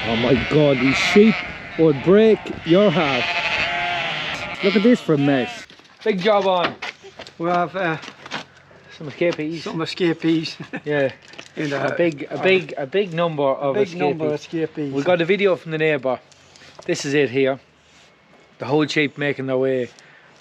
Oh my god, these sheep would break your heart. Look at this for a mess. Big job on. We have some escapees. Some escapees. Yeah. And, a big number of escapees. We got a video from the neighbour. This is it here. The whole sheep making their way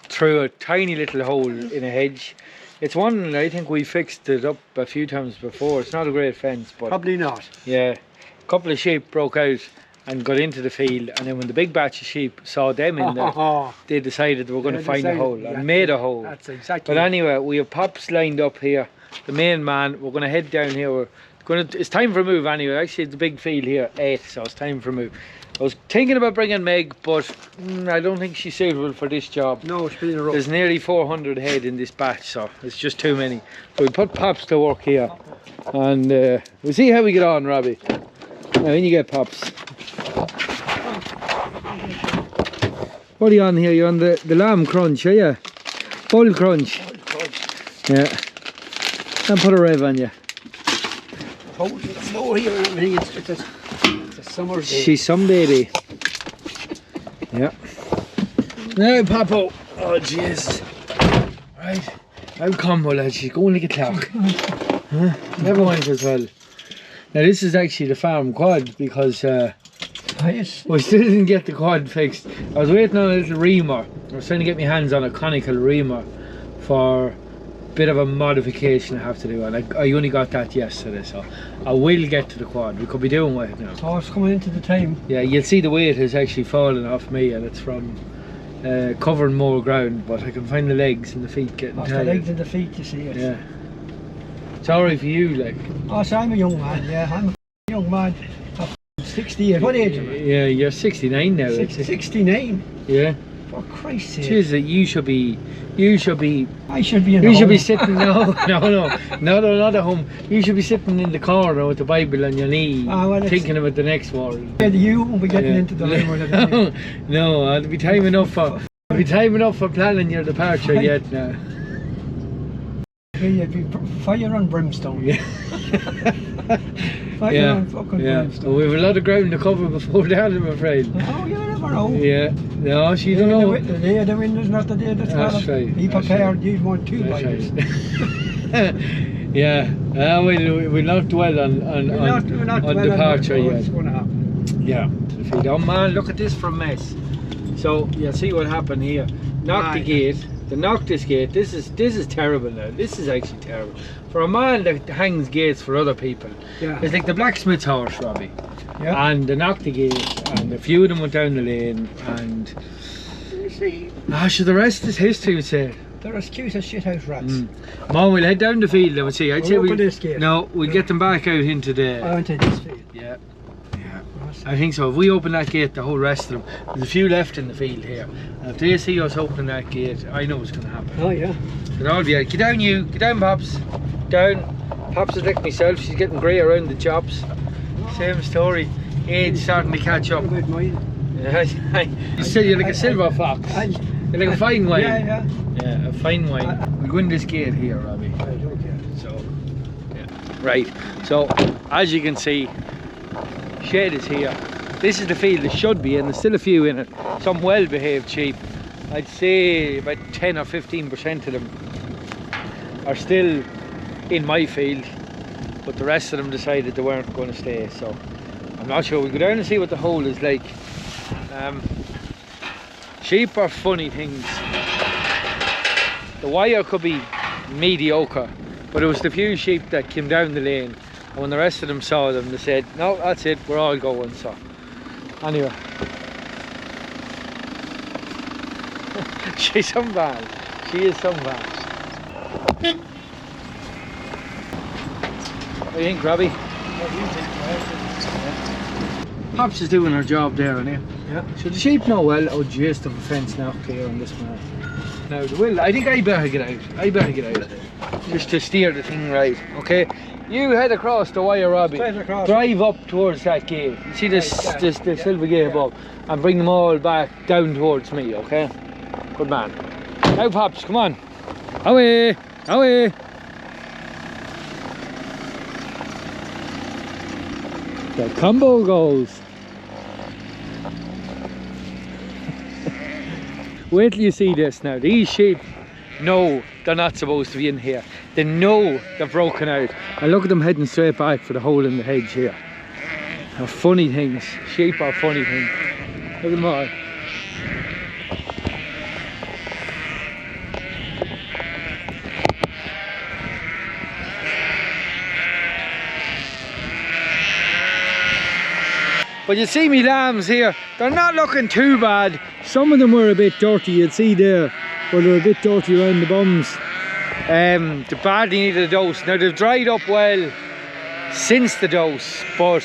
through a tiny little hole in a hedge. It's one, I think we fixed it up a few times before. It's not a great fence, but probably not. Yeah, a couple of sheep broke out and got into the field, and then when the big batch of sheep saw them in there, they decided they were going to find a hole and made a hole. That's exactly. But anyway, we have Pops lined up here, the main man. We're going to head down here. It's time for a move anyway. Actually, it's a big field here, 8, so it's time for a move. I was thinking about bringing Meg, but I don't think she's suitable for this job. No, it's been a rough. There's nearly 400 head in this batch, so it's just too many. So we put Pops to work here, and we'll see how we get on, Robbie. Now, when you get Pops. What are you on here? You're on the lamb crunch, are you? Bull crunch. Yeah. And put a rev on you. Slow here, everything. It's a summer day. She's some baby. Yeah. Now, Papo. Oh, jeez. Right. How come, lad? She's going like a clock. Huh? Never mind as well. Now, this is actually the farm quad because we still didn't get the quad fixed. I was waiting on a little reamer. I was trying to get my hands on a conical reamer for a bit of a modification I have to do, and I only got that yesterday, so I will get to the quad. We could be doing with it now. Oh, it's coming into the time. Yeah, you'll see the weight has actually fallen off me, and it's from covering more ground, but I can find the legs and the feet getting tired. The legs and the feet, you see it. Yeah. Sorry for you, like. Oh, so I'm a young man, yeah. I'm a young man. I'm 68. What age am I? Yeah, you're 69 now. 69? Yeah. For Christ's sake. Jeez, you should be. I should be in You home. should be sitting. No, not at home. You should be sitting in the corner with the Bible on your knee, thinking about the next one. Yeah, you won't be getting into the room. No, I'll be time enough for planning your departure yet now. You'd be fire and brimstone. Yeah. Fire and fucking brimstone. Well, we have a lot of ground to cover before that, I'm afraid. Oh, you never know. Yeah. No, she don't know. The day of the wind is not the day that's That's right. Be prepared, you'd want 2 Bibles. Right. Yeah. We'll not dwell on departure yet. What's going to happen. Yeah. If you don't, man, look at this for a mess. So, yeah, see what happened here. Knock the gate. They knocked this gate. This is terrible now. This is actually terrible. For a man that hangs gates for other people, it's like the blacksmith's horse, Robbie. Yeah. And they knocked the gate, and a few of them went down the lane, and you see, sure, the rest is history, would say. They're as cute as shithouse rats. Mom, we'll head down the field and we'll see. I'd say we'll get them back out into the. Into this field. Yeah. I think so. If we open that gate, the whole rest of them, there's a few left in the field here. And if they see us opening that gate, I know what's going to happen. Oh, yeah. They'll all be like, get down, you. Get down, Pops. Down. Pops is like myself. She's getting grey around the chops. Same story. Age starting to catch up. You said you're like a silver fox. You're like a fine wine. Yeah, a fine wine. We'll go in this gate here, Robbie. So, yeah. Right. So, as you can see, shed is here. This is the field that should be in. There's still a few in it. Some well-behaved sheep. I'd say about 10 or 15% of them are still in my field, but the rest of them decided they weren't going to stay. So I'm not sure. We'll go down and see what the hole is like. Sheep are funny things. The wire could be mediocre, but it was the few sheep that came down the lane. And when the rest of them saw them, they said, no, that's it, we're all going. So, anyway. She's some bad. She is some bad. What do you think, Robbie? Pops is doing her job there, isn't he? Yeah. So the sheep know well. Oh, jeez, the fence now clear on this one. Now, I think I better get out. Just to steer the thing right, okay? You head across the wire, Robbie. Drive up towards that gate. You see this silver gate above, and bring them all back down towards me, okay? Good man. Now, Pops, come on. Away, away. The combo goes. Wait till you see this now. These sheep know they're not supposed to be in here. They know they're broken out. And look at them heading straight back for the hole in the hedge here. They're funny things. Sheep are funny things. Look at them all. But you see me lambs here, they're not looking too bad. Some of them were a bit dirty, you'd see there, where they're a bit dirty around the bums. They badly needed a dose. Now they've dried up well since the dose, but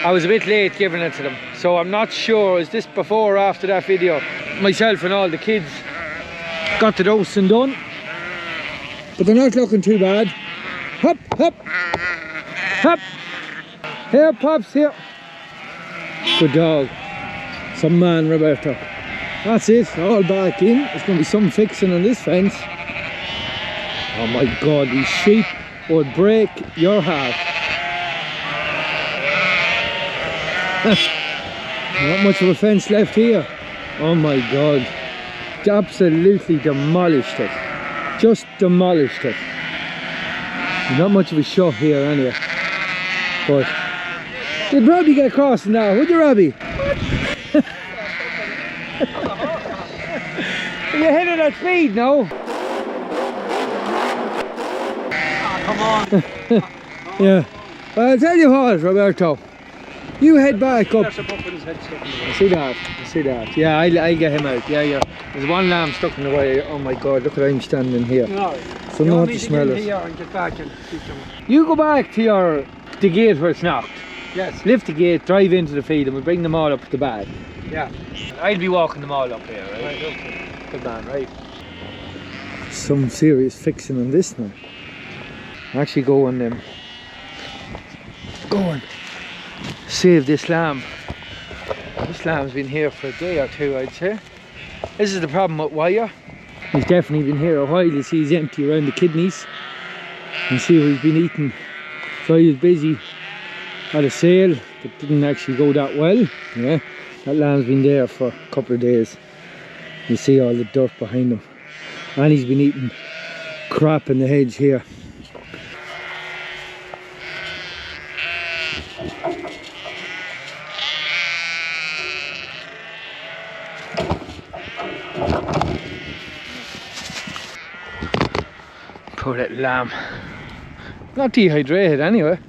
I was a bit late giving it to them. So I'm not sure, is this before or after that video? Myself and all the kids got the dosing done. But they're not looking too bad. Hop, hop, hop. Here, Pops, here. Good dog. Some man, Roberto. That's it, all back in. There's going to be some fixing on this fence. Oh my God, these sheep would break your heart. Not much of a fence left here. Oh my God. Absolutely demolished it. Just demolished it. Not much of a shot here anyway. But you'd probably get crossing now, would you, Robbie? Are you headed at speed now? Come on. Yeah. Well, I'll tell you what, Roberto. You head back up. I see that. I see that. Yeah, I'll get him out. Yeah, yeah. There's one lamb stuck in the way. Oh my God, look at I'm standing here. No. So you want me to smell it. Here and get back and keep them. You go back to the gate where it's knocked. Yes. Lift the gate, drive into the field, and we'll bring them all up the back. Yeah. I'll be walking them all up here, right? Right, okay. Good man, right? Some serious fixing on this now. Actually go and save this lamb. This lamb's been here for a day or two, I'd say. This is the problem with wire. He's definitely been here a while. You see he's empty around the kidneys. You see what he's been eating. So he was busy at a sale that didn't actually go that well. Yeah, that lamb's been there for a couple of days. You see all the dirt behind him. And he's been eating crap in the hedge here. Poor little lamb. Not dehydrated anyway.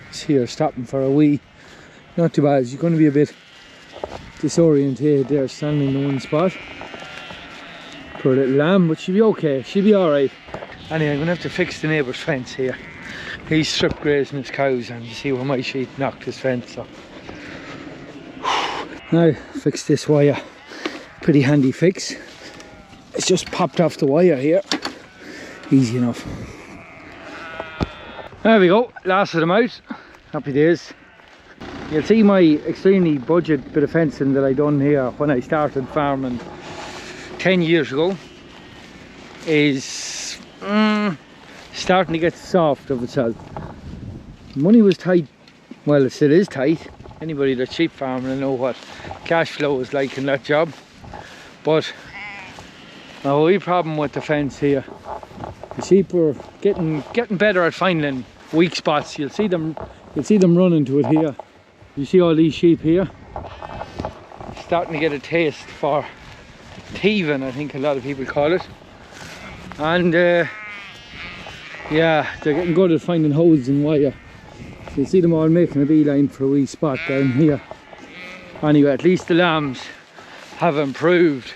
He's here stopping for a wee. Not too bad. He's going to be a bit disorientated there, standing in the one spot. Poor little lamb, but she'll be okay. She'll be alright. Anyway, I'm going to have to fix the neighbour's fence here. He's strip grazing his cows, and you see where my sheep knocked his fence up. Now, fix this wire. Pretty handy fix. It's just popped off the wire here. Easy enough. There we go, last of them out. Happy days. You'll see my extremely budget bit of fencing that I done here when I started farming 10 years ago is starting to get soft of itself. Money was tight, well, it still is tight. Anybody that's sheep farming will know what cash flow is like in that job. But a wee problem with the fence here. The sheep were getting better at finding weak spots. You'll see them running to it here. You see all these sheep here starting to get a taste for thieving, I think a lot of people call it. And yeah, they're getting good at finding holes in wire. So you see them all making a beeline for a wee spot down here. Anyway, at least the lambs have improved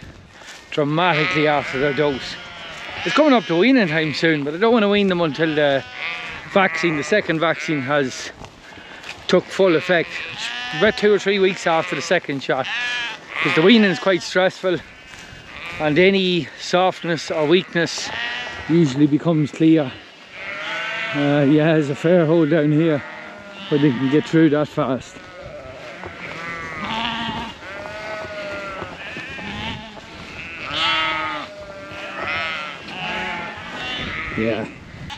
dramatically after their dose. It's coming up to weaning time soon, but I don't want to wean them until the second vaccine has took full effect. About 2 or 3 weeks after the second shot, because the weaning is quite stressful, and any softness or weakness usually becomes clear. Yeah, there's a fair hole down here where they can get through that fast. Yeah,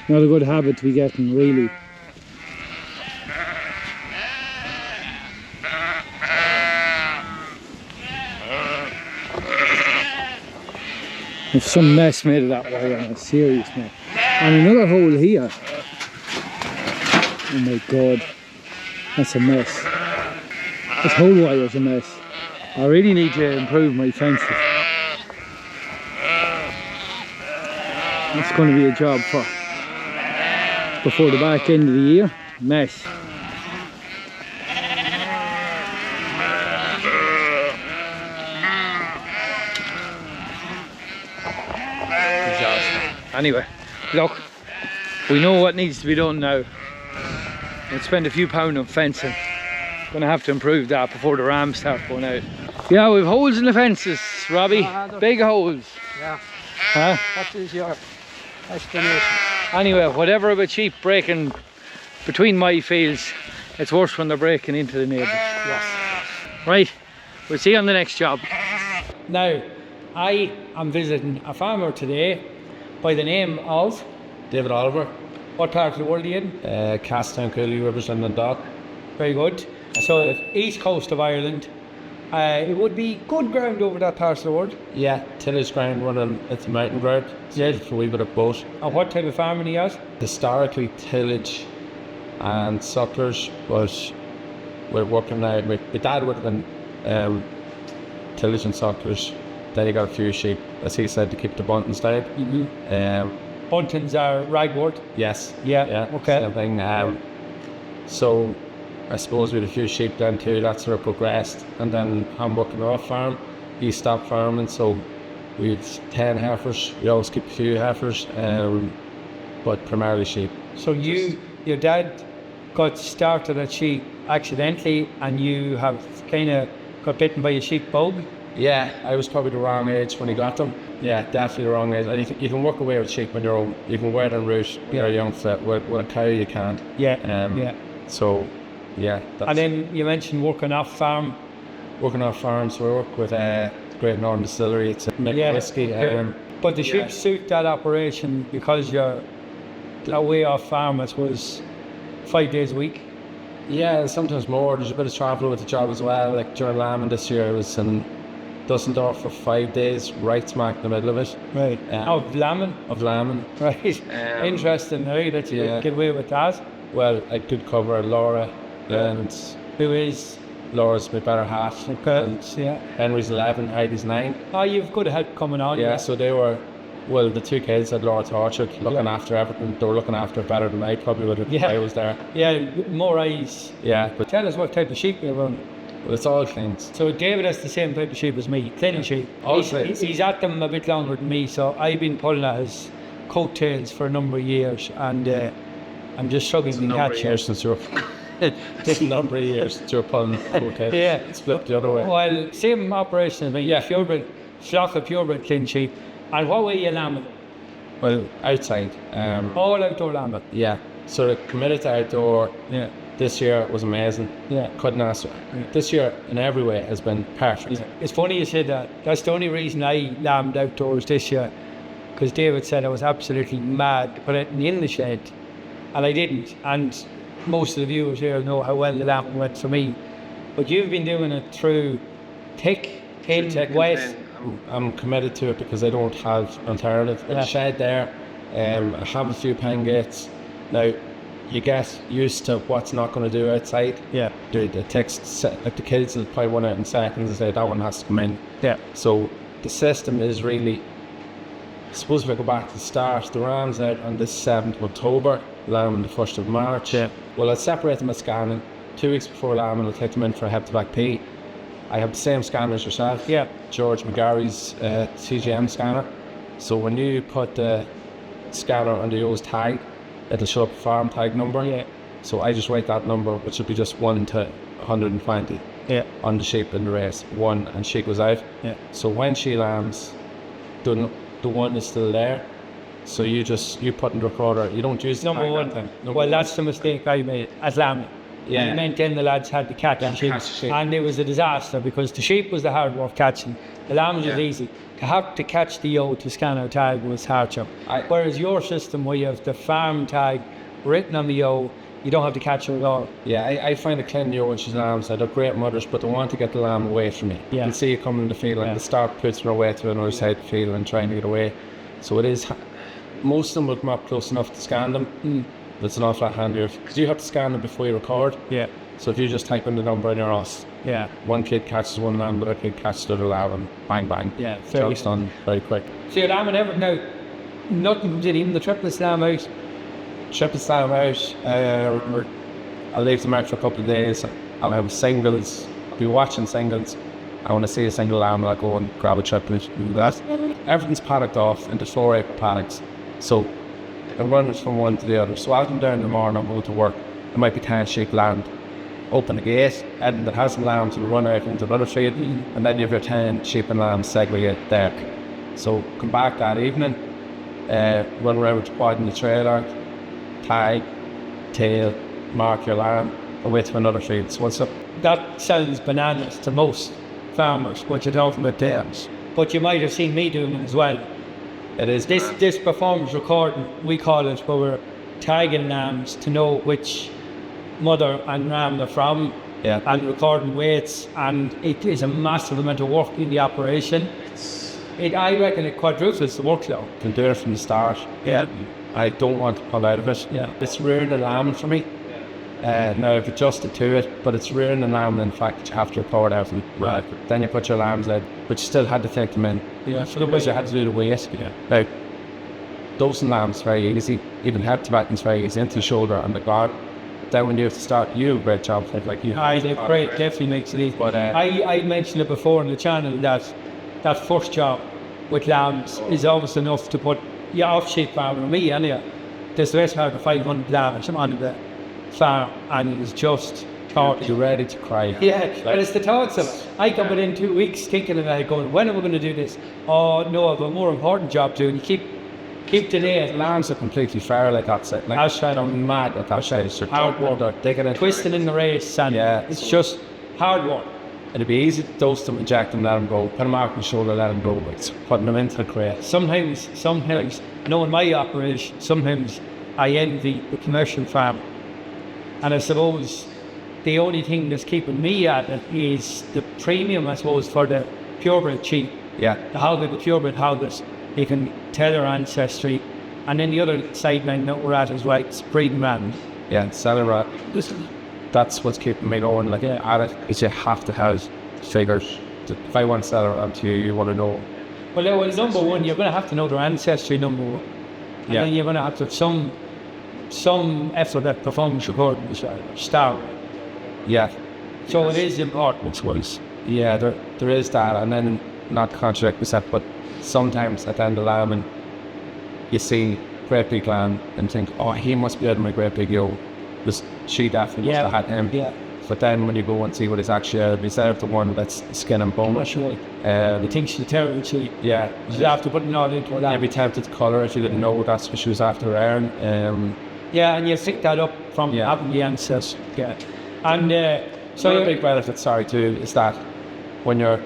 not a good habit to be getting, really. There's some mess made of that wire, a serious mess. And another hole here. Oh my god, that's a mess. This whole wire's a mess. I really need to improve my fences. That's going to be a job for before the back end of the year. Mess. Anyway, look, we know what needs to be done now. Let's spend a few pounds on fencing. Gonna have to improve that before the rams start going out. Yeah, we've holes in the fences, Robbie. Big holes. Yeah. Huh? What is your explanation? Anyway, whatever about sheep breaking between my fields, it's worse when they're breaking into the neighbours. Yes. Right, we'll see you on the next job. Now, I am visiting a farmer today by the name of David Oliver, what part of the world are you in? Castown, Cooley, representing the dog. Very good. So, east coast of Ireland. It would be good ground over that part of the world. Yeah, tillage ground running, it's mountain ground. Yeah. For a wee bit of both. And what type of farming are you at? Historically, tillage and sucklers, but we're working now. My dad would have been tillage and sucklers. Then he got a few sheep, as he said, to keep the bunting stayed. Buntings are ragwort. Yes. Yeah, okay. Same thing. So I suppose we had a few sheep then too, that sort of progressed. And then I'm working off farm. He stopped farming, so we had 10 heifers. We always keep a few heifers, but primarily sheep. So your dad got started at sheep accidentally, and you have kind of got bitten by a sheep bug? Yeah, I was probably the wrong age when he got them. Yeah, definitely the wrong age. And you can work away with sheep when you're old. You can wear them root when you're young fit. With a cow you can't. Yeah. So, yeah. And then you mentioned working off farm. Working off farms, so we work with Great Northern Distillery. It's a whiskey. But the sheep suit that operation because you're away off farm, I suppose, 5 days a week. Yeah, sometimes more. There's a bit of travel with the job as well. Like during lambing this year, I was in Dusseldorf for 5 days, right smack in the middle of it. Right. Of lambing? Of lambing. Right. Interesting now that you get away with that. Well, I could cover Laura, and who is? Laura's my better half. Okay. Yeah. Henry's 11, Heidi's 9. Oh, you've good help coming on. Yeah, so they were, well, the two kids had Laura tortured, looking after everything. They were looking after it better than I probably would have if I was there. Yeah, more eyes. Yeah. But tell us what type of sheep you're running. Well, it's all cleans. So David has the same type of sheep as me, cleaning sheep. He's at them a bit longer than me, so I've been pulling at his coattails for a number of years, and I'm just struggling to catch him. It's a number of years since you were pulling coattails. Yeah. Split the other way. Well, same operation as me. Yeah, flock of purebred clean sheep. And what way you lambing? Well, outside. All outdoor lambing? Yeah. So committed to outdoor. Yeah. This year was amazing. Yeah. Couldn't ask. This year, in every way, has been perfect. Yeah. It's funny you said that. That's the only reason I lambed outdoors this year. Because David said I was absolutely mad to put it in the shed. And I didn't. And most of the viewers here know how well the lambing went for me. But you've been doing it through thick, thin, wet. I'm committed to it because I don't have alternative. In the shed there, I have a few pen gates. Now, you get used to what's not going to do outside. Yeah. The text, like the kids will play one out in seconds and say that one has to come in. Yeah. So the system is really, I suppose if I go back to the start, the rams out on the 7th of October, lambing the 1st of March. Yeah. Well, I'll separate them at scanning. 2 weeks before lambing, I'll take them in for a hepatovac P. I have the same scanner as yourself. Yeah. George McGarry's CGM scanner. So when you put the scanner on the Yo's tag, it'll show up a farm tag number. Yeah. So I just write that number, which will be just 1 to 120. Yeah. On the sheep in the race. 1 and she goes out. Yeah. So when she lambs, the 1 is still there. So you put in the recorder. You don't use number 1. Well, that's the mistake I made at lambing. Yeah. It meant then the lads had to catch the sheep. And it was a disaster because the sheep was the hard work catching. The lambs was easy. To have to catch the Yo to scan our tag was hardship. Whereas your system where you have the farm tag written on the Yo, You don't have to catch her at all. Yeah, I find a clean ewe when she's lambs. They're great mothers, but they want to get the lamb away from me. Yeah. You can see it coming in the field, and they start pushing her way to another side of the field and trying to get away. So it is, most of them will come up close enough to scan them. But it's an awful lot handier, because you have to scan them before you record. Yeah. So if you just type in the number in your house, Yeah. one kid catches one lamb, the other kid catches the other lamb, and bang bang. Yeah. Job's done very quick. So you're lambing everything out. Nothing did even the triplets lamb out. Triplets lamb out, I'll leave them out for a couple of days. I'll have singles, be watching singles. I want to see a single lamb, I'll go and grab a triplet, do that. Everything's paddocked off into 4 acre paddocks. So I run it from one to the other. So I'll come down in the morning, I'll go to work. There might be 10 sheep land. Open the gate, and that has some lambs will run out into another field, and then you have your 10 sheep and lambs segregate there. So come back that evening, run around with the quad in the trailer, tag, tail, mark your lamb, away to another field. So what's up? That sounds bananas to most farmers, what you're talking about there. But you might have seen me doing it as well. It is This performance recording, we call it, where we're tagging lambs to know which mother and ram they're from, and recording weights, and it is a massive amount of work in the operation. I reckon it quadruples the workload. Can do it from the start. Yeah. I don't want to pull out of it. Yeah. It's rearing the lamb for me. Now I've adjusted to it, but it's rearing the lamb in fact you have to record out and then you put your lambs in, but you still had to take them in. Yeah. Otherwise you had to do the weight. Yeah. Now, dosing lambs very easy, even head tobaccon's very easy, into the shoulder and the guard. Then when you have to start, you do a great job. Like you Great, definitely makes it easy. But I mentioned it before on the channel that first job with lambs is almost enough to put you off sheep farm with me anyway. There's the rest of the 500 lambs on the farm, and it's just thought. you're ready to cry. Yeah, but it's the thoughts of it. I come within 2 weeks thinking about it, going, when are we going to do this? Oh no, I've got a more important job to do. And you keep delaying. Lambs are completely fair like that. Like, I'm mad at that side. It's hard work. They're digging it. Twisting in the race, and it's just hard work. It'd be easy to dose them, inject them, let them go. Put them out on the shoulder, let them go. But putting them into the crate. Sometimes, knowing my operation, sometimes I envy the commercial farm. And I suppose the only thing that's keeping me at it is the premium, I suppose, for the purebred sheep. Yeah. The hoglet, the purebred hoglets. You can tell their ancestry. And then the other sideline that we're at is right, it's breeding rams. Yeah, selling rat. That's what's keeping me going. Like at it, is you have to have figures. If I want to sell a rat to you, you want to know. Well, number one, you're going to have to know their ancestry, number one. And then you're going to have to have some effort at performance recording start. Yeah. So it is important. Yeah, there is that, and then not to contradict myself, but sometimes at the end of the lambing, you see great big lamb and think, oh, he must be out of my great big ewe. She definitely must have had him. Yeah. But then when you go and see what it's actually out of, instead of the one that's skin and bone. You think she's terrible, yeah. You have to put it all into that. You'd be tempted to colour if you didn't know that's what she was after wearing. Yeah, and you pick that up from having the ancestors. Yeah. And so a big benefit, too, is that when you're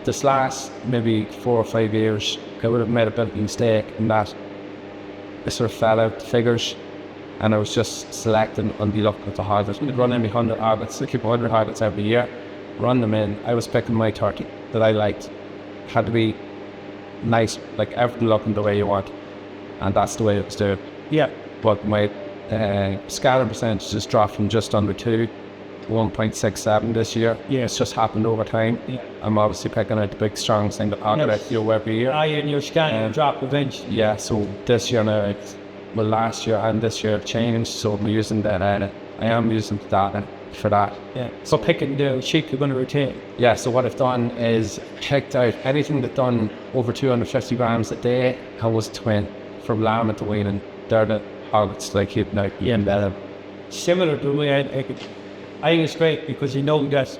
this last maybe 4 or 5 years, I would have made a bit of a mistake in that I sort of fell out the figures, and I was just selecting on the look at the harvest. We'd run in 100 harvests, I keep 100 harvests every year, run them in. I was picking my 30 that I liked. Had to be nice, like everything looking the way you want, and that's the way it was doing. Yeah. But my scatter percentage just dropped from just under 2 to 1.67 this year. Yeah. It's just happened over time. Yeah. I'm obviously picking out the big strong single pocket every year. And your scan drop eventually. Yeah, so this year now, last year and this year changed, so I'm using that. I am using the data for that. Yeah. So picking the sheep you're going to retain. Yeah, so what I've done is picked out anything that's done over 250 grams a day. I was twin from lamb to weaning. They're the hoglets that I keep now. Yeah, similar to the way I think it's great because you know that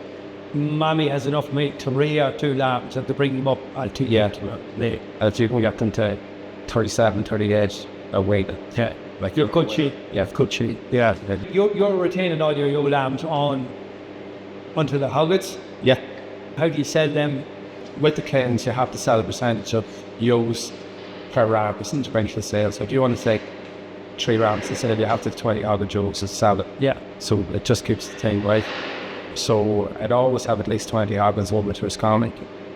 mommy has enough meat to rear 2 lambs and to bring them up at 2 years. And if you can get them to 37, 38 a weight. Yeah. Like you're good sheep. Yeah, good sheep. Yeah. You're retaining all your lambs onto the hoglets. Yeah. How do you sell them? With the claims, you have to sell a percentage of ewes per ram percentage of the sales. So if you want to take 3 rams instead, you have to 20 other jokes to sell it. Yeah. So it just keeps the thing right. So I'd always have at least 20 organs over to Roscommon.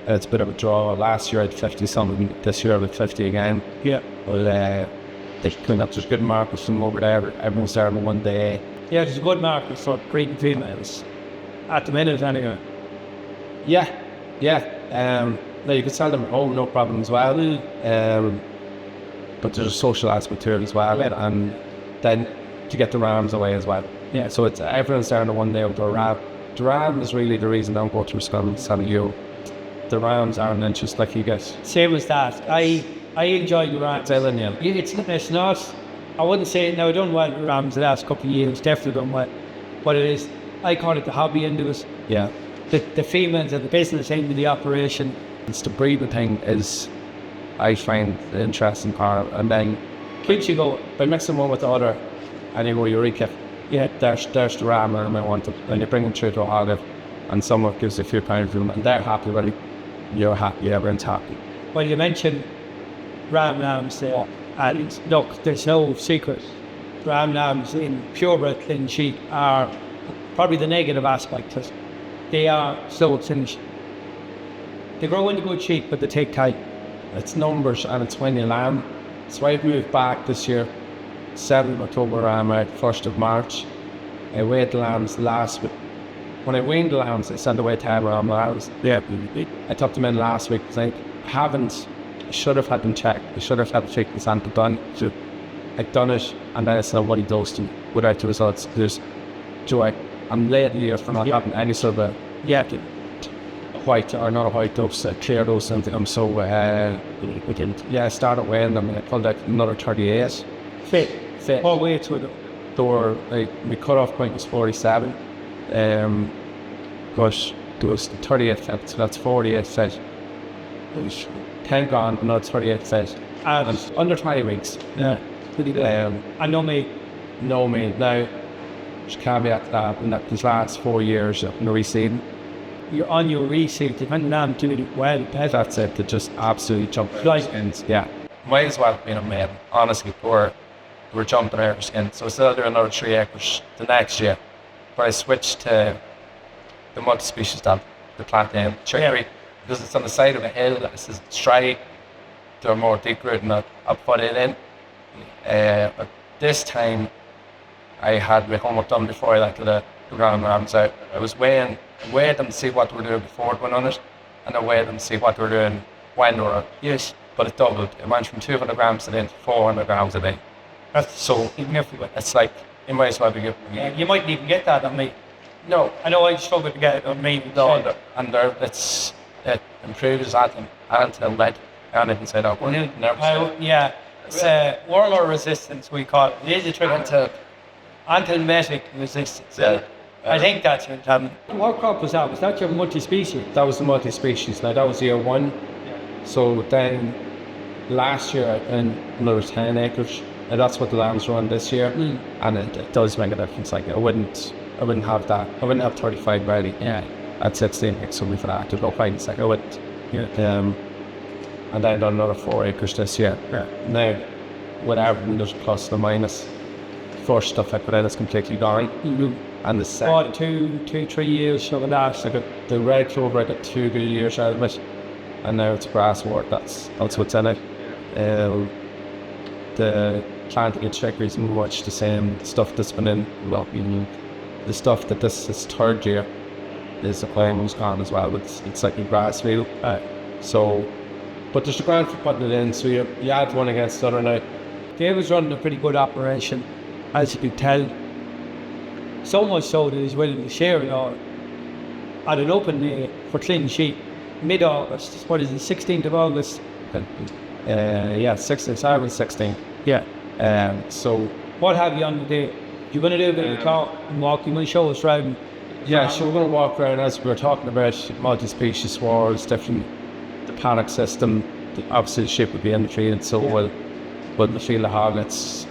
It's a bit of a draw. Last year I had 50 something, this year I had 50 again. Yeah. But there's good markets from over there. Everyone's there on one day. Yeah, there's a good market for breeding females. At the minute, anyway. Yeah. Now you can sell them at home, no problem as well. But there's a social aspect to it as well. And then to get the rams away as well. Yeah. So it's everyone's there on one day with the ram. The ram is really the reason I don't go to Roscommon selling you. The rams aren't interest like you get. Same as that. I enjoy the rams. Selling you. It's not, I wouldn't say, now I done well with rams the last couple of years, definitely done well. But it is, I call it the hobby end of it. Yeah. The females are the business end of the operation. It's the breeding thing is, I find the interesting part. And then Keeps you going. by mixing one with the other, and you go Eureka. Yeah. There's the ram and I want it. And you bring them through to a hog, and someone gives you a few pounds for them, and they're happy, really. You're happy, everyone's happy. Well, you mentioned lambs there, and look, there's no secret. Lambs in purebred Lleyn sheep are probably the negative aspect of it. They are slow to finish. They grow into good sheep, but they take time. It's numbers and it's when you lamb. So I've moved back this year, 7th of October ram out, 1st of March. I weighed the lambs last week. When I weaned the lambs, I sent away 10 ram lambs. Yeah. I took them in last week because I should have had them checked. I should have had the treatments and done. So I'd done it, and then I said what he dosed them without the results. I'm lately for not having any sort of a white or not a white dose, a clear dose, something. I'm so I started weighing them and I pulled out another 38. Fit. Fit. What weight would it? They were my cut-off point was 47. But there was 38 fit, so that's 48 fit. It was 10 gone, another 38 fit. And under 20 weeks. Yeah. I know me. No me. Now, there's a caveat to that, and that these last 4 years of no reseeding. You're on your reseed, depending on doing it well. That's it, they just absolutely jump out Like- of skins. Yeah. Might as well have been a maiden, honestly, we're jumping out of skin. So I still do another 3 acres the next year. But I switched to the multi-species that the plant name, chicory, because it's on the side of a hill, it's dry, they're more deep rooted, and I'll put it in. But this time, I had my homework done before I let the ground rams out. I weighed them to see what they were doing before it went on it, and I weighed them to see what they were doing when they were on it. Yes. But it doubled. It went from 200 grams a day to 400 grams a day. That's So significant. it's like, you might as well be giving me. You mightn't even get that on me. No, I know I struggle to get it on me. it improves anti-lead. And I can say that. Yeah. It's warmer resistance, we call it. It is a trick. Antimetic resistance. Yeah. I think that's it. What crop was that? Was that your multi-species? That was the multi-species. Now that was year 1. So then last year I had another 10 acres. And that's what the lambs run this year. And it does make a difference. Like I wouldn't have that. I wouldn't have 35 ready. Yeah. At 16 acres something for that to go fine. It's like I wouldn't. Yeah. And then done another 4 acres this year. Yeah. Now with everything there's plus and minus. First stuff I put in is completely gone. And the second, 2-3 years of that. I got the red clover, I got 2 good years out of it, and now it's grasswort. That's what's in it. The planting of chicory is much the same stuff that's been in. Well, the stuff that this is 3rd year is almost gone as well. It's like a grass field. So, but there's the ground for putting it in. So you add one against the other now. Dave was running a pretty good operation, as you could tell. So much so that he's willing to share it all. At an open day for Lleyn Sheep, mid-August. What is it, 16th of August? 16. 16. Yeah. So What have you on the day? You're going to do a bit of talk and walk. You're going to show us around. yeah, so we're going to walk around as we were talking about multi-species swarms, different, the panic system. Obviously the sheep would be in the field, and so will the field of hoglets.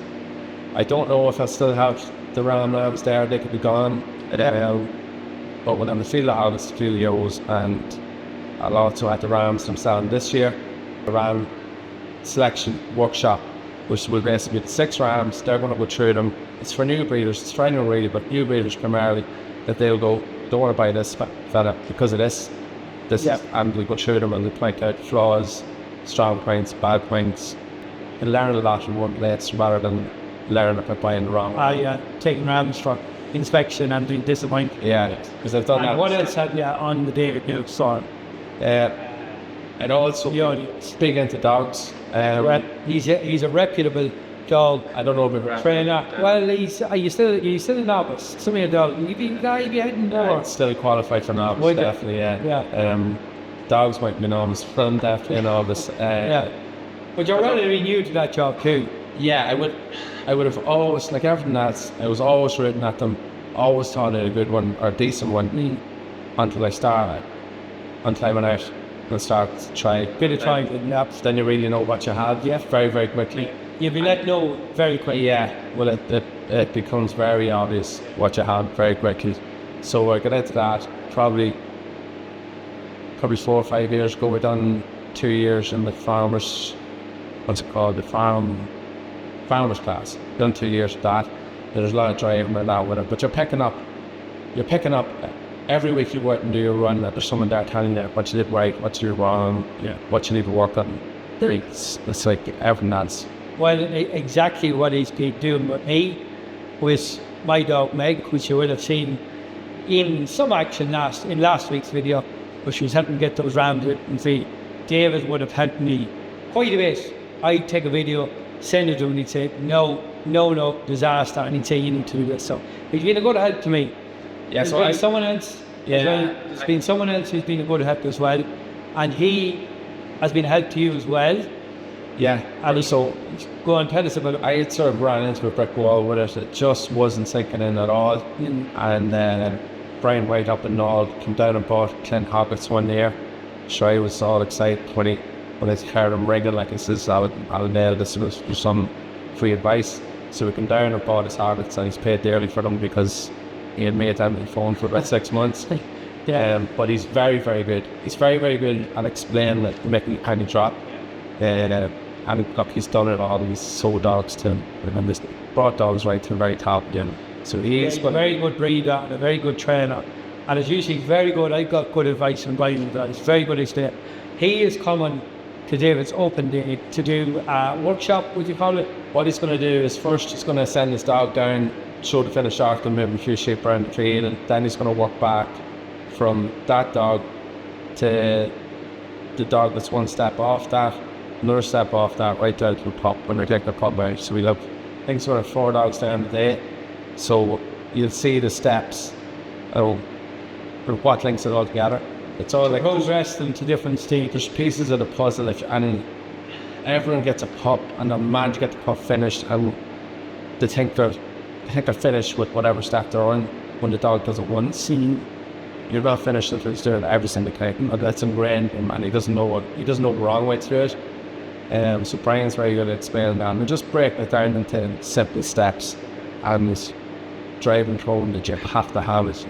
I don't know if I still have the ram lambs there, they could be gone. But when I'm the field of hoglets, the field of ewes, and I'll also have the rams themselves this year. The ram selection workshop which will basically be the 6 rams. They're going to go through them. It's for new breeders, it's for anyone really, but new breeders primarily, that they'll go, don't want to buy this fella because of this. And we go through them and they point out flaws, strong points, bad points, and learn a lot in one place rather than learn about buying the wrong one. Taking rams for inspection and being disappointed. Yeah, because I've done that. What else had you on the David New Storm? And also, big into dogs. He's a reputable dog. I don't know about trainer. Well, you still a novice. Some of your dogs, you'd be heading more. Still qualified for novice, definitely. Yeah. Dogs might be novice, from definitely a novice. But you're relatively new to that job too. Yeah, I would have always, like everything else, I was always rooting at them, always thought it a good one or a decent one until I started. Until I went out and started to try. Bit of trying to naps. Then you really know what you have. Very, very quickly. You'll be let know very quickly. Yeah, well, it becomes very obvious what you have very quickly. So I got into that probably 4 or 5 years ago. We done 2 years in the farmers, the farmers class. Done 2 years of that. There's a lot of driving and that with it, but you're picking up every week you go out and do your run, that there's someone there telling you what you did right, what you did wrong, what you need to work on. It's like everything else. Well, exactly what he's been doing with me, with my dog Meg, which you would have seen in some action in last week's video, where she was helping get those rams with, and see, David would have helped me quite a bit. I'd take a video, send it to him, and he'd say, no, disaster, and he'd say, you need to do this. So he's been a good help to me. Yeah, so someone else. There's been someone else who's been a good help as well, and he has been a help to you as well. Yeah, and so go on, tell us about it. I had sort of ran into a brick wall with it. It just wasn't sinking in at all. And Brian White up in Nord came down and bought Clint Hoggett's one year. Sure, I was all excited when I heard him ringing, like I says, I'll nail this with some free advice. So we came down and bought his Hoggett's, and he's paid dearly for them because he had made them on the phone for about 6 months. But he's very, very good. He's very, very good at explaining it, making a penny drop. And look, he's done it all. He's sold dogs to him, and he's brought dogs right to the very top again. So he's a very good breeder and a very good trainer, and it's usually very good. I've got good advice from Brian. That it's very good explain. He is coming to David's Open Day to do a workshop, would you call it? What he's going to do is first he's going to send his dog down, show the finished article, maybe a few sheep around the field, and then he's going to work back from that dog to the dog that's one step off that, another step off that, right down to the pup when they take the pup out. So we'll have, I think, sort of 4 dogs down the day. So you'll see the steps of what links it all together. It's all like progress them to different stages. There's pieces of the puzzle, and everyone gets a pup, and they're mad to get the pup finished, and they think they're finished with whatever step they're on when the dog does it once. You're not finished until he's doing every single time. That's ingrained in him, and he doesn't know the wrong way to do it. So Brian's very good at explaining that, and just break it down into simple steps and driving home that you have to have it.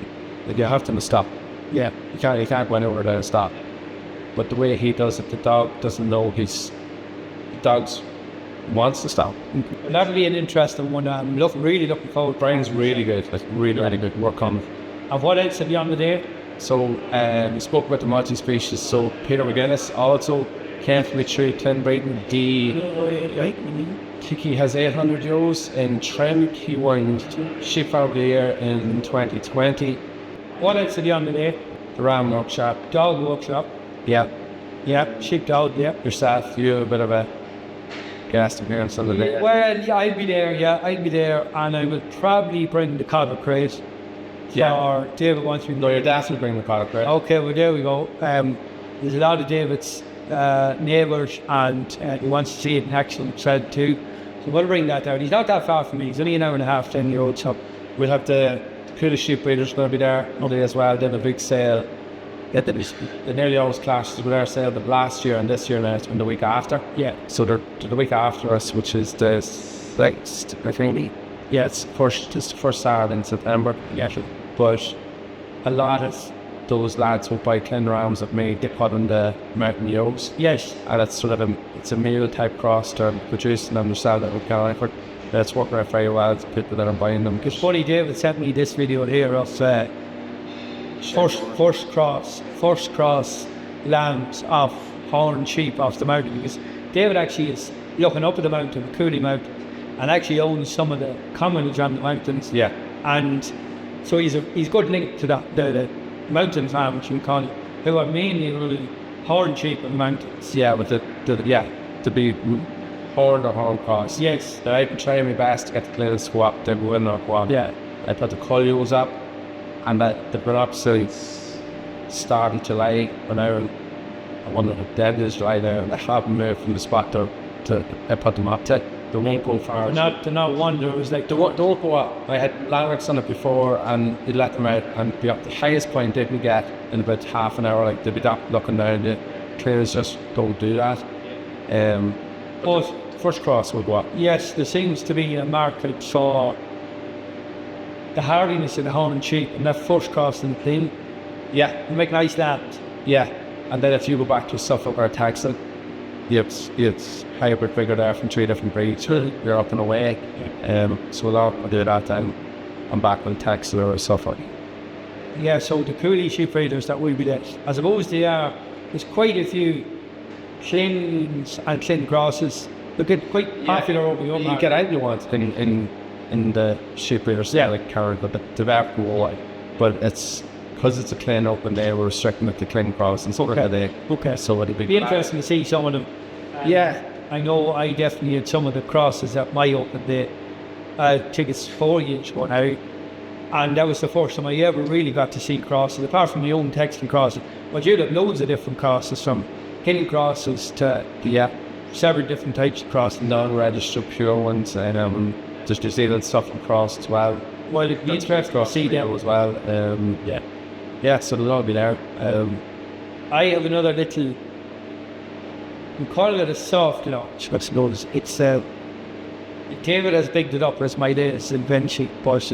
That you have to stop. Yeah, you can't go anywhere without a stop. But the way he does it, the dog doesn't know the dog wants to stop. That'll be an interesting one. I'm really looking forward. Brian's really good, really good work on it. And what else have you on the day? So we spoke about the multi-species. So Peter McGuinness also came from the tree twin breeding. He has 800 euros in trim. He won Sheep Farm of the Year in 2020. What else have you on the day? The Ram Workshop. Dog Workshop. Yeah. Sheep dog, Yourself, you have a bit of a guest appearance on the day. Well, yeah, I'll be there, and I will probably bring the codder crate. Or David wants me to. No, your dad will bring the codder crate. Okay, well there we go. There's a lot of David's neighbours, and he wants to see it in action thread too. So we'll bring that down. He's not that far from me. He's only an hour and a half, 10-year-old. So we'll have the Coolest Sheep Breeders going to be there today as well. They have a big sale. They nearly always clashes with our sale, but last year and this year now it's been the week after. Yeah. So they're the week after us, which is the 6th, I think. Yeah, it's the first Saturday in September. Yeah. But a lot of those lads who buy Clen rams have made, they put on the mountain ewes. Yes. And it's sort of it's a meal type cross. They're producing them themselves with Carolina. That's working out very well. It's people that are buying them. It's funny, David sent me this video here of first cross lambs of horned sheep off the mountain, because David actually is looking up at the mountain, Cooley Mountain, and actually owns some of the commonage on the mountains. Yeah. And so he's good link to the mountain farmers, you can call it, who are mainly really horned sheep in the mountains. Yeah, but to be horned or horn cross. Yes. I've been trying my best to get the Clen to go up. They're going or go up. Yeah. I put the colliers up, and they've been up since start of July. And I wonder if dead is July there, and I haven't moved from the spot to I put them up to. They won't go far. They're not wonder. It was like They won't go up. I had landmarks on it before, and they let them out and be up. The highest point they can get in about half an hour. Like they'd be up looking down. The cleaners just don't do that. But first cross will go up. yes, there seems to be a market for the hardiness of the horned sheep, and that first cross in the thing. Yeah, They make nice lambs. yeah. And then if you go back to Suffolk or Taxon, it's hybrid figure there from 3 different breeds. You're up and away. So we'll all do that then. I'm back on Taxon or Suffolk. Yeah, so the Cooley sheep breeders that will be there, I suppose there's quite a few Clyns and Clyn crosses. They get quite popular over the You get anything you want in the sheep breeders, like Karen, but the back wall. But it's because it's a Clen Open day, we're restricting it to Clen cross and sort of day. Okay. So it'll Be interesting to see some of them. Yeah. I know I definitely had some of the crosses at my open day. I think it's 4 years ago now. And that was the first time I ever really got to see crosses, apart from my own texting crosses. But you'd have loads of different crosses, from hill crosses to several different types of crosses. Non-registered pure ones, and there's New Zealand stuff across as well. Well, it'd be interesting to see them. as well. Yeah, so they'll all be there. I have another little, we call it a soft launch, I suppose. It's David has bigged it up as my latest invention, but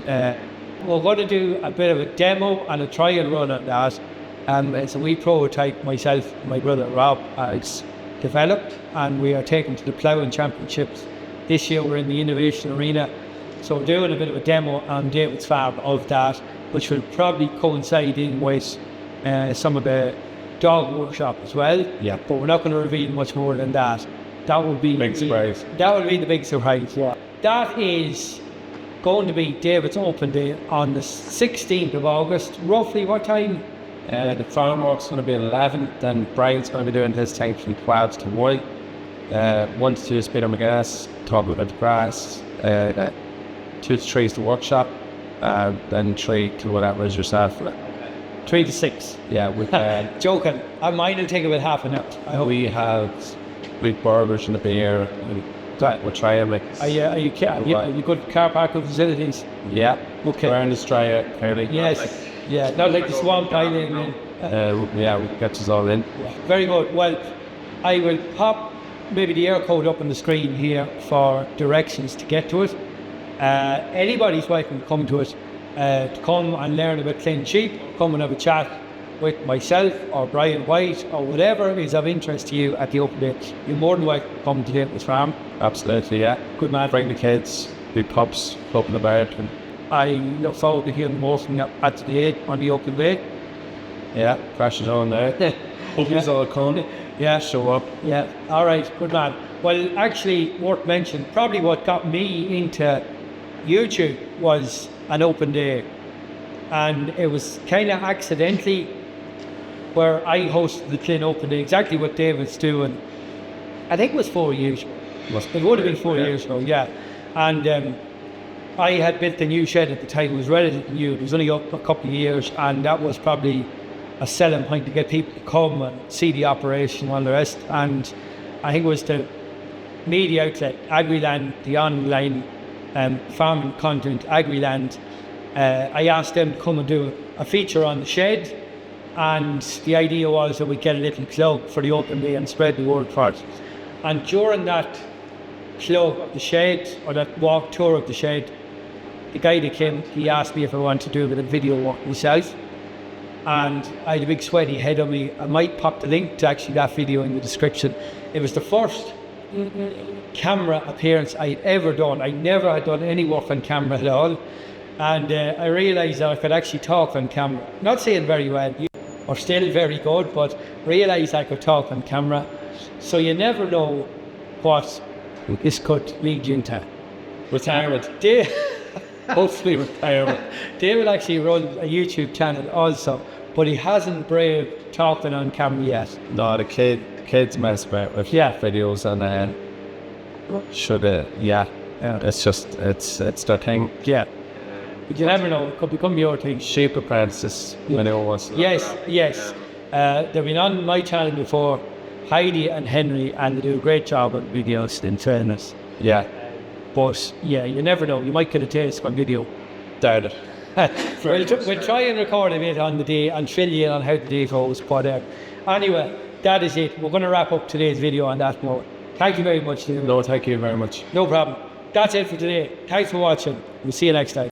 we're going to do a bit of a demo and a trial run on that. It's a wee prototype myself and my brother Rob has developed, and we are taking to the Ploughing Championships. This year we're in the Innovation Arena, so we're doing a bit of a demo on David's farm of that, which will probably coincide in with some of the dog workshop as well. Yeah. But we're not going to reveal much more than that. That will be Big surprise. That will be the big surprise. Yeah. That is going to be David's open day on the 16th of August. Roughly what time? The farm walk's going to be at 11, then Brian's going to be doing his thing from 12 to 1. 1 to 2 is Peter McGuinness, talking about the grass. 2 to 3 is the workshop. Then 3 to whatever is yourself. 3 to 6. Yeah, with Joking. Mine will take about half an hour. I hope. we have big burgers and a beer. And we'll try and make. Are you good car parking facilities? Yeah. Okay. Around Australia, clearly. Yes. Yeah. Not like the Swamp Island. Yeah, we get us all in. Very good. Well, I will pop maybe the air code up on the screen here for directions to get to it. Anybody's welcome to come to it, to come and learn about Lleyn sheep, come and have a chat with myself or Brian White or whatever is of interest to you at the open day. You're more than welcome to come to David's farm. Absolutely, yeah. Good man. Bring the kids, big pups, open about. And I look forward to hearing more from you at the day on the open day. yeah, crash it on there. Hope you all come. Yeah. Show up. Yeah, all right, good man. Well, actually, worth mentioning, probably what got me into YouTube was an open day. And it was kind of accidentally where I hosted the Lleyn Open Day, exactly what David's doing. I think it was 4 years ago. It would have been 4 years ago, yeah. And I had built the new shed at the time. It was relatively new. It was only up a couple of years, and that was probably a selling point to get people to come and see the operation and all the rest. And I think it was the media outlet, AgriLand, the online farming content, AgriLand. I asked them to come and do a feature on the shed, and the idea was that we'd get a little plug for the open day and spread the word for it. And during that plug of the shed, or that walk tour of the shed, the guy that came, he asked me if I wanted to do a bit of video work myself. and I had a big sweaty head on me. I might pop the link to actually that video in the description. It was the first camera appearance I'd ever done. I never had done any work on camera at all, and I realised that I could actually talk on camera. Not saying very well, or still very good, but realised I could talk on camera. So you never know what this could lead you into. Retirement. Hopefully retirement. David actually runs a YouTube channel also, but he hasn't braved talking on camera yet. No, the kids mess about with videos and should it's just it's their thing. Yeah. But you never know, it could become your thing. Sheep apprentices when it was. Yes. They've been on my channel before, Heidi and Henry, and they do a great job on videos in fairness. Yeah. But yeah, you never know, you might get a taste on video. Doubt it. We'll try and record a bit on the day and fill you in on how the day goes. But anyway, that is it. We're going to wrap up today's video on that note. Thank you very much, David. No, thank you very much. No problem. That's it for today. Thanks for watching. We'll see you next time.